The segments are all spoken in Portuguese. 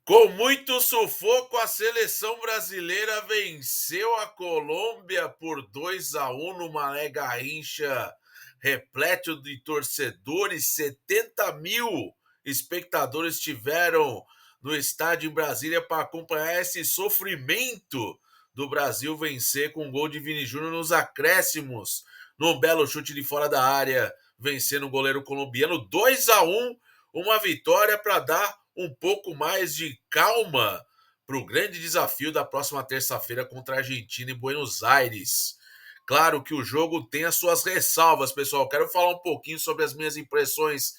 Com muito sufoco, a seleção brasileira venceu a Colômbia por 2-1 no Mané Garrincha, repleto de torcedores. 70.000 espectadores tiveram no estádio em Brasília para acompanhar esse sofrimento do Brasil vencer com um gol de Vini Júnior nos acréscimos, num belo chute de fora da área, vencendo o goleiro colombiano. 2-1, uma vitória para dar um pouco mais de calma para o grande desafio da próxima terça-feira contra a Argentina em Buenos Aires. Claro que o jogo tem as suas ressalvas, pessoal. Quero falar um pouquinho sobre as minhas impressões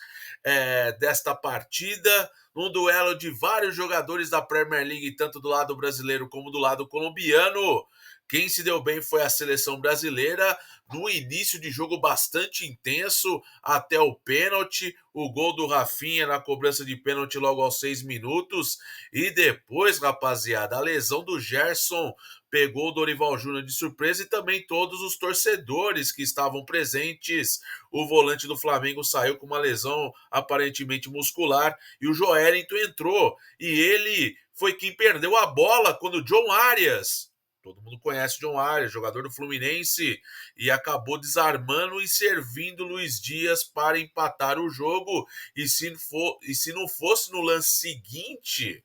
desta partida, num duelo de vários jogadores da Premier League, tanto do lado brasileiro como do lado colombiano. Quem se deu bem foi a seleção brasileira, no início de jogo bastante intenso, até o pênalti, o gol do Rafinha na cobrança de pênalti logo aos 6 minutos, e depois, rapaziada, a lesão do Gerson pegou o Dorival Júnior de surpresa e também todos os torcedores que estavam presentes. O volante do Flamengo saiu com uma lesão aparentemente muscular e o Joelinton entrou, e ele foi quem perdeu a bola quando o John Arias, todo mundo conhece o John Arias, jogador do Fluminense, e acabou desarmando e servindo Luiz Dias para empatar o jogo. E se não fosse no lance seguinte,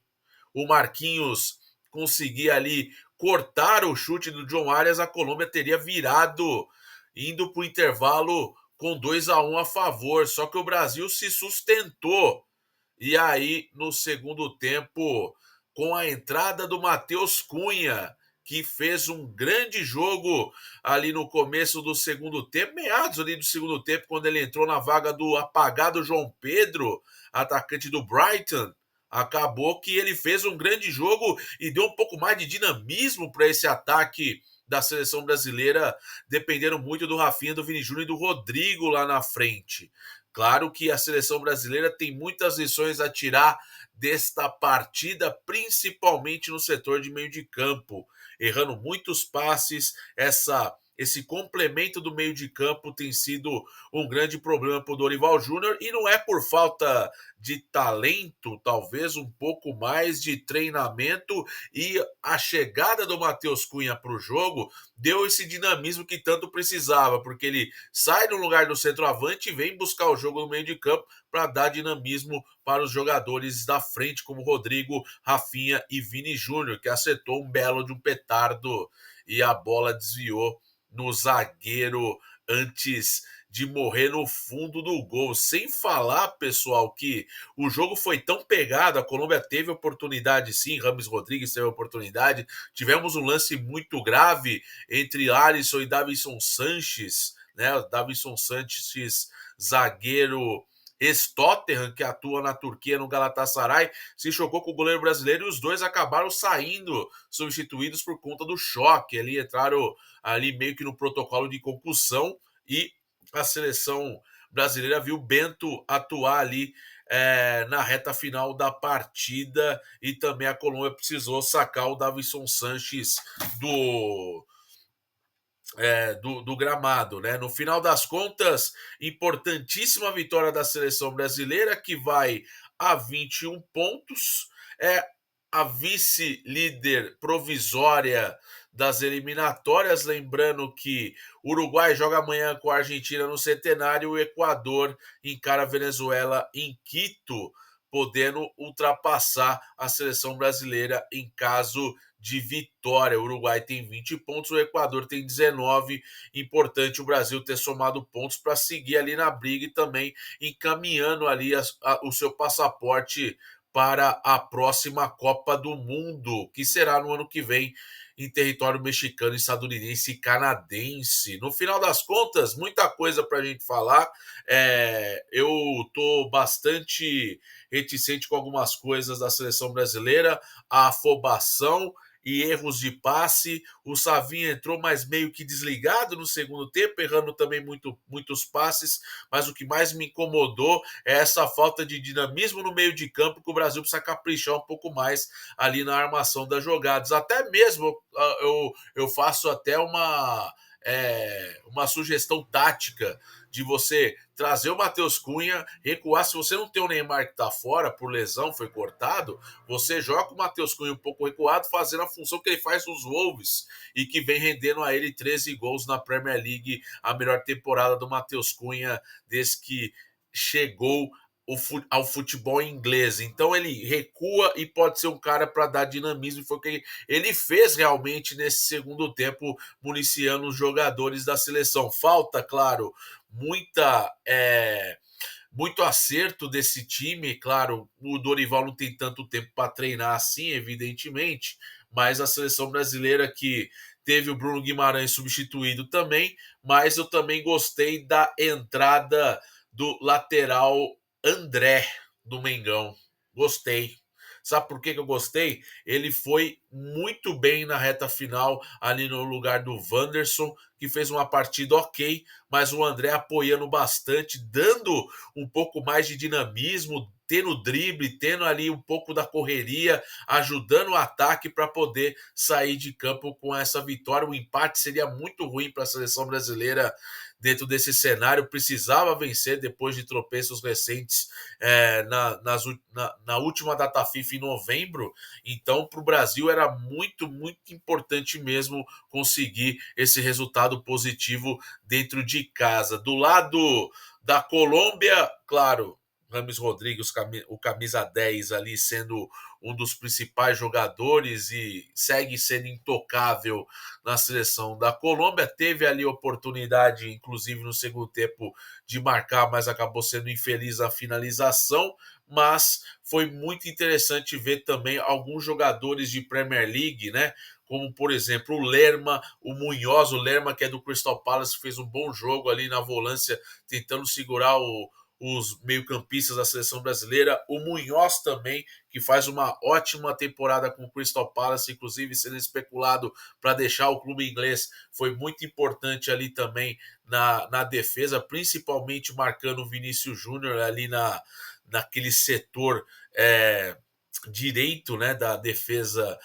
o Marquinhos conseguir ali cortar o chute do John Arias, a Colômbia teria virado, indo para o intervalo com 2-1 a favor. Só que o Brasil se sustentou. E aí, no segundo tempo, com a entrada do Matheus Cunha, que fez um grande jogo ali no começo do segundo tempo, meados ali do segundo tempo, quando ele entrou na vaga do apagado João Pedro, atacante do Brighton. Acabou que ele fez um grande jogo e deu um pouco mais de dinamismo para esse ataque da seleção brasileira, dependendo muito do Rafinha, do Vini Júnior e do Rodrigo lá na frente. Claro que a seleção brasileira tem muitas lições a tirar desta partida, principalmente no setor de meio de campo, errando muitos passes. Esse complemento do meio de campo tem sido um grande problema para o Dorival Júnior, e não é por falta de talento, talvez um pouco mais de treinamento, e a chegada do Matheus Cunha para o jogo deu esse dinamismo que tanto precisava, porque ele sai no lugar do centroavante e vem buscar o jogo no meio de campo para dar dinamismo para os jogadores da frente, como Rodrigo, Rafinha e Vini Júnior, que acertou um belo de um petardo e a bola desviou no zagueiro antes de morrer no fundo do gol. Sem falar, pessoal, que o jogo foi tão pegado, a Colômbia teve oportunidade sim, Rames Rodrigues teve oportunidade, tivemos um lance muito grave entre Alisson e Davinson Sanches, né? O Davinson Sanches, zagueiro ex-Tottenham, que atua na Turquia no Galatasaray, se chocou com o goleiro brasileiro e os dois acabaram saindo substituídos por conta do choque. Ali entraram ali meio que no protocolo de concussão, e a seleção brasileira viu Bento atuar ali na reta final da partida, e também a Colômbia precisou sacar o Davinson Sanches do, do gramado, né? No final das contas, importantíssima vitória da seleção brasileira, que vai a 21 pontos, é a vice-líder provisória das eliminatórias. Lembrando que o Uruguai joga amanhã com a Argentina no Centenário, o Equador encara a Venezuela em Quito, podendo ultrapassar a seleção brasileira em caso de vitória. O Uruguai tem 20 pontos, o Equador tem 19. Importante o Brasil ter somado pontos para seguir ali na briga e também encaminhando ali o seu passaporte para a próxima Copa do Mundo, que será no ano que vem em território mexicano, estadunidense e canadense. No final das contas, muita coisa para a gente falar. Eu estou bastante reticente com algumas coisas da seleção brasileira, a afobação e erros de passe. O Savinho entrou, mas meio que desligado no segundo tempo, errando também muitos passes. Mas o que mais me incomodou é essa falta de dinamismo no meio de campo, que o Brasil precisa caprichar um pouco mais ali na armação das jogadas. Até mesmo eu faço até uma sugestão tática de você trazer o Matheus Cunha, recuar. Se você não tem o Neymar que tá fora por lesão, foi cortado, você joga o Matheus Cunha um pouco recuado, fazendo a função que ele faz nos Wolves e que vem rendendo a ele 13 gols na Premier League, a melhor temporada do Matheus Cunha desde que chegou ao futebol inglês. Então ele recua e pode ser um cara para dar dinamismo. E foi o que ele fez realmente nesse segundo tempo, municiando os jogadores da seleção. Falta, claro, muito acerto desse time. Claro, o Dorival não tem tanto tempo para treinar assim, evidentemente, mas a seleção brasileira que teve o Bruno Guimarães substituído também, mas eu também gostei da entrada do lateral André do Mengão. Gostei. Sabe por que eu gostei? Ele foi muito bem na reta final, ali no lugar do Wanderson, que fez uma partida ok, mas o André apoiando bastante, dando um pouco mais de dinamismo, tendo drible, tendo ali um pouco da correria, ajudando o ataque para poder sair de campo com essa vitória. O empate seria muito ruim para a seleção brasileira dentro desse cenário, precisava vencer depois de tropeços recentes na última data FIFA em novembro. Então, para o Brasil era muito, muito importante mesmo conseguir esse resultado positivo dentro de casa. Do lado da Colômbia, claro, Rames Rodrigues, o camisa 10 ali sendo um dos principais jogadores e segue sendo intocável na seleção da Colômbia. Teve ali oportunidade, inclusive no segundo tempo, de marcar, mas acabou sendo infeliz a finalização. Mas foi muito interessante ver também alguns jogadores de Premier League, né? Como, por exemplo, o Lerma, o Lerma, que é do Crystal Palace, fez um bom jogo ali na volância, tentando segurar os meio-campistas da seleção brasileira. O Munhoz também, que faz uma ótima temporada com o Crystal Palace, inclusive sendo especulado para deixar o clube inglês, foi muito importante ali também na defesa, principalmente marcando o Vinícius Júnior ali naquele setor direito, né, da defesa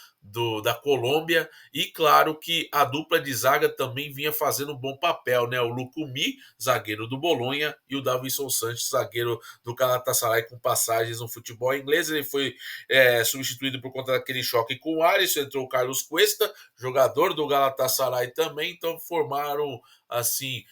da Colômbia. E claro que a dupla de zaga também vinha fazendo um bom papel, né? O Lucumi, zagueiro do Bolonha, e o Davinson Sanches, zagueiro do Galatasaray, com passagens no futebol inglês. Ele foi substituído por conta daquele choque com o Alisson, entrou o Carlos Cuesta, jogador do Galatasaray também. Então formaram assim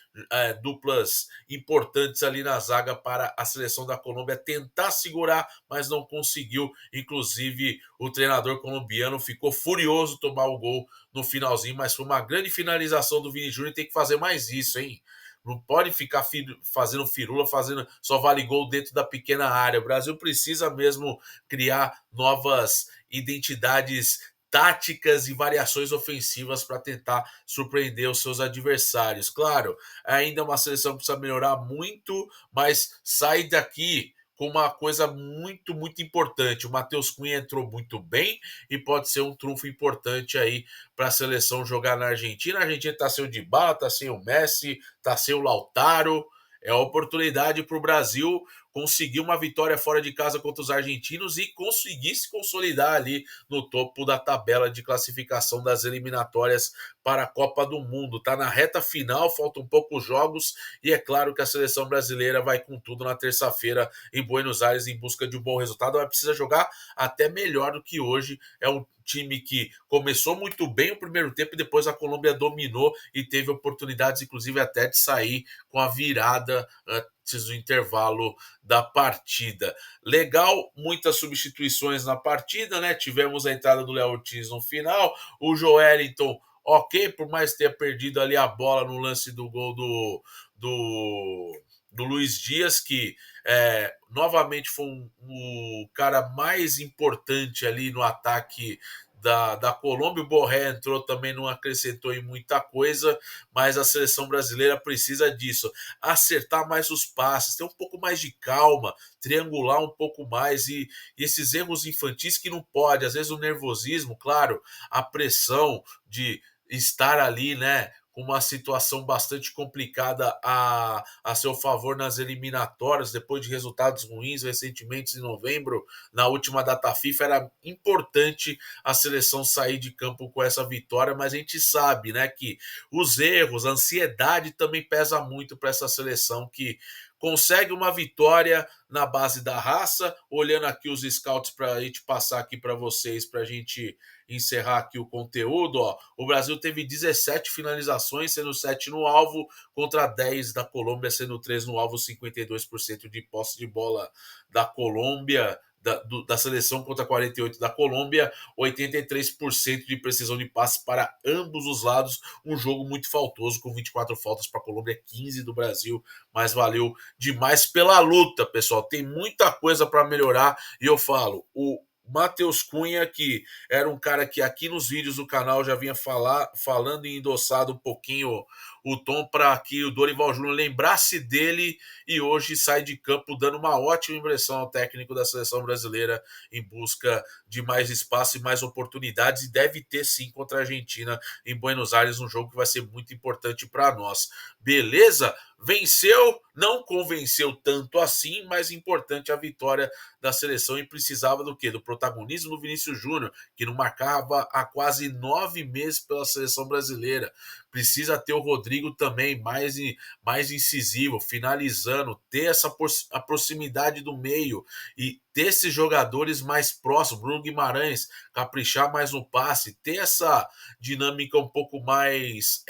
duplas importantes ali na zaga para a seleção da Colômbia tentar segurar, mas não conseguiu. Inclusive o treinador colombiano ficou furioso tomar o gol no finalzinho, mas foi uma grande finalização do Vini Júnior. Tem que fazer mais isso, hein? Não pode ficar fazendo firula, fazendo só vale gol dentro da pequena área. O Brasil precisa mesmo criar novas identidades táticas e variações ofensivas para tentar surpreender os seus adversários. Claro, ainda é uma seleção que precisa melhorar muito, mas sai daqui com uma coisa muito, muito importante. O Matheus Cunha entrou muito bem e pode ser um trunfo importante aí para a seleção jogar na Argentina. A Argentina está sem o Dybala, está sem o Messi, está sem o Lautaro. É a oportunidade para o Brasil conseguir uma vitória fora de casa contra os argentinos e conseguir se consolidar ali no topo da tabela de classificação das eliminatórias para a Copa do Mundo. Está na reta final, faltam poucos jogos e é claro que a seleção brasileira vai com tudo na terça-feira em Buenos Aires em busca de um bom resultado. Ela precisa jogar até melhor do que hoje. É um time que começou muito bem o primeiro tempo e depois a Colômbia dominou e teve oportunidades, inclusive, até de sair com a virada antes do intervalo da partida. Legal, muitas substituições na partida, né? Tivemos a entrada do Léo Ortiz no final, o Joelinton, ok, por mais ter perdido ali a bola no lance do gol do Luiz Dias, que novamente foi o cara mais importante ali no ataque da Colômbia. O Borré entrou também, não acrescentou em muita coisa, mas a seleção brasileira precisa disso, acertar mais os passes, ter um pouco mais de calma, triangular um pouco mais e esses erros infantis que não pode, às vezes o nervosismo, claro, a pressão de estar ali, né, com uma situação bastante complicada a seu favor nas eliminatórias, depois de resultados ruins recentemente em novembro, na última data FIFA, era importante a seleção sair de campo com essa vitória, mas a gente sabe, né, que os erros, a ansiedade também pesa muito para essa seleção que consegue uma vitória na base da raça. Olhando aqui os scouts para a gente passar aqui para vocês, para a gente encerrar aqui o conteúdo, ó. O Brasil teve 17 finalizações, sendo 7 no alvo, contra 10 da Colômbia, sendo 3 no alvo, 52% de posse de bola da Colômbia, da seleção contra 48 da Colômbia, 83% de precisão de passe para ambos os lados. Um jogo muito faltoso, com 24 faltas para a Colômbia, 15 do Brasil, mas valeu demais pela luta, pessoal. Tem muita coisa para melhorar e eu falo, o Matheus Cunha, que era um cara que aqui nos vídeos do canal já vinha falando e endossado um pouquinho o tom para que o Dorival Júnior lembrasse dele, e hoje sai de campo dando uma ótima impressão ao técnico da seleção brasileira em busca de mais espaço e mais oportunidades, e deve ter sim contra a Argentina em Buenos Aires, um jogo que vai ser muito importante para nós. Beleza? Venceu, não convenceu tanto assim, mas importante a vitória da seleção, e precisava do quê? Do protagonismo do Vinícius Júnior, que não marcava há quase 9 meses pela seleção brasileira. Precisa ter o Rodrigo também mais incisivo, finalizando, ter a proximidade do meio e ter esses jogadores mais próximos, Bruno Guimarães, caprichar mais no passe, ter essa dinâmica um pouco mais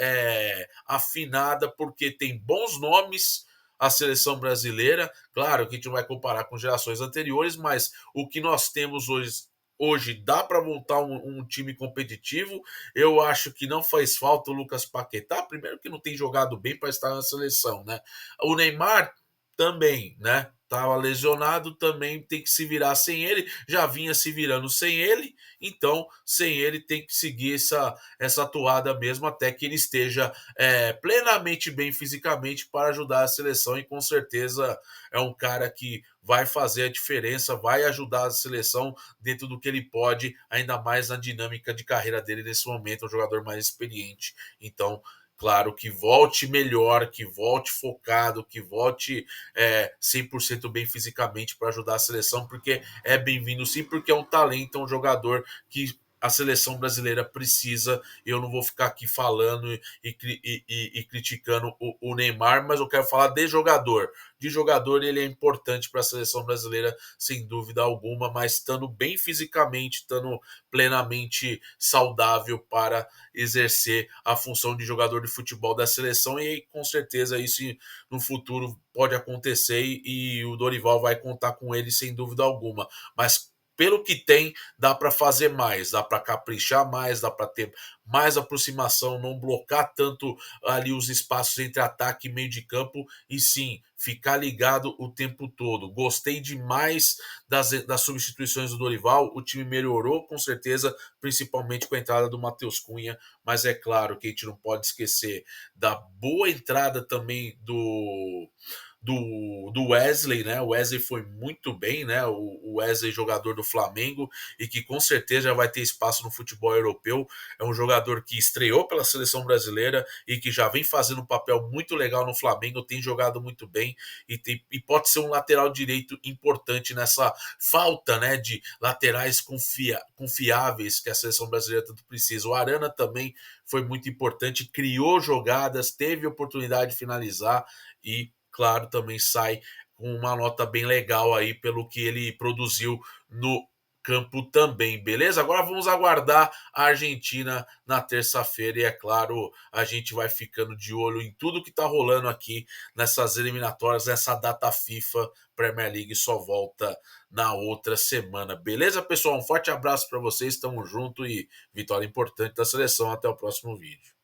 afinada, porque tem bons nomes a seleção brasileira. Claro que a gente não vai comparar com gerações anteriores, mas o que nós temos hoje dá para montar um time competitivo. Eu acho que não faz falta o Lucas Paquetá, primeiro que não tem jogado bem para estar na seleção, né? O Neymar também, né? Estava lesionado, também tem que se virar sem ele, já vinha se virando sem ele, então sem ele tem que seguir essa toada mesmo até que ele esteja plenamente bem fisicamente para ajudar a seleção, e com certeza é um cara que vai fazer a diferença, vai ajudar a seleção dentro do que ele pode, ainda mais na dinâmica de carreira dele nesse momento, é um jogador mais experiente. Então, claro, que volte melhor, que volte focado, que volte 100% bem fisicamente para ajudar a seleção, porque é bem-vindo sim, porque é um talento, é um jogador que a seleção brasileira precisa. Eu não vou ficar aqui falando e criticando o Neymar, mas eu quero falar de jogador. De jogador, ele é importante para a seleção brasileira, sem dúvida alguma, mas estando bem fisicamente, estando plenamente saudável para exercer a função de jogador de futebol da seleção, e com certeza isso no futuro pode acontecer, e o Dorival vai contar com ele sem dúvida alguma. Mas pelo que tem, dá para fazer mais, dá para caprichar mais, dá para ter mais aproximação, não blocar tanto ali os espaços entre ataque e meio de campo, e sim ficar ligado o tempo todo. Gostei demais das substituições do Dorival, o time melhorou com certeza, principalmente com a entrada do Matheus Cunha, mas é claro que a gente não pode esquecer da boa entrada também do Wesley, né? O Wesley foi muito bem, né? O Wesley, jogador do Flamengo, e que com certeza já vai ter espaço no futebol europeu. É um jogador que estreou pela seleção brasileira e que já vem fazendo um papel muito legal no Flamengo, tem jogado muito bem, e pode ser um lateral direito importante nessa falta, né, de laterais confiáveis que a seleção brasileira tanto precisa. O Arana também foi muito importante, criou jogadas, teve oportunidade de finalizar, e claro, também sai com uma nota bem legal aí pelo que ele produziu no campo também, beleza? Agora vamos aguardar a Argentina na terça-feira, e é claro, a gente vai ficando de olho em tudo que tá rolando aqui nessas eliminatórias, nessa data FIFA. Premier League só volta na outra semana, beleza, pessoal? Um forte abraço para vocês, tamo junto, e vitória importante da seleção. Até o próximo vídeo.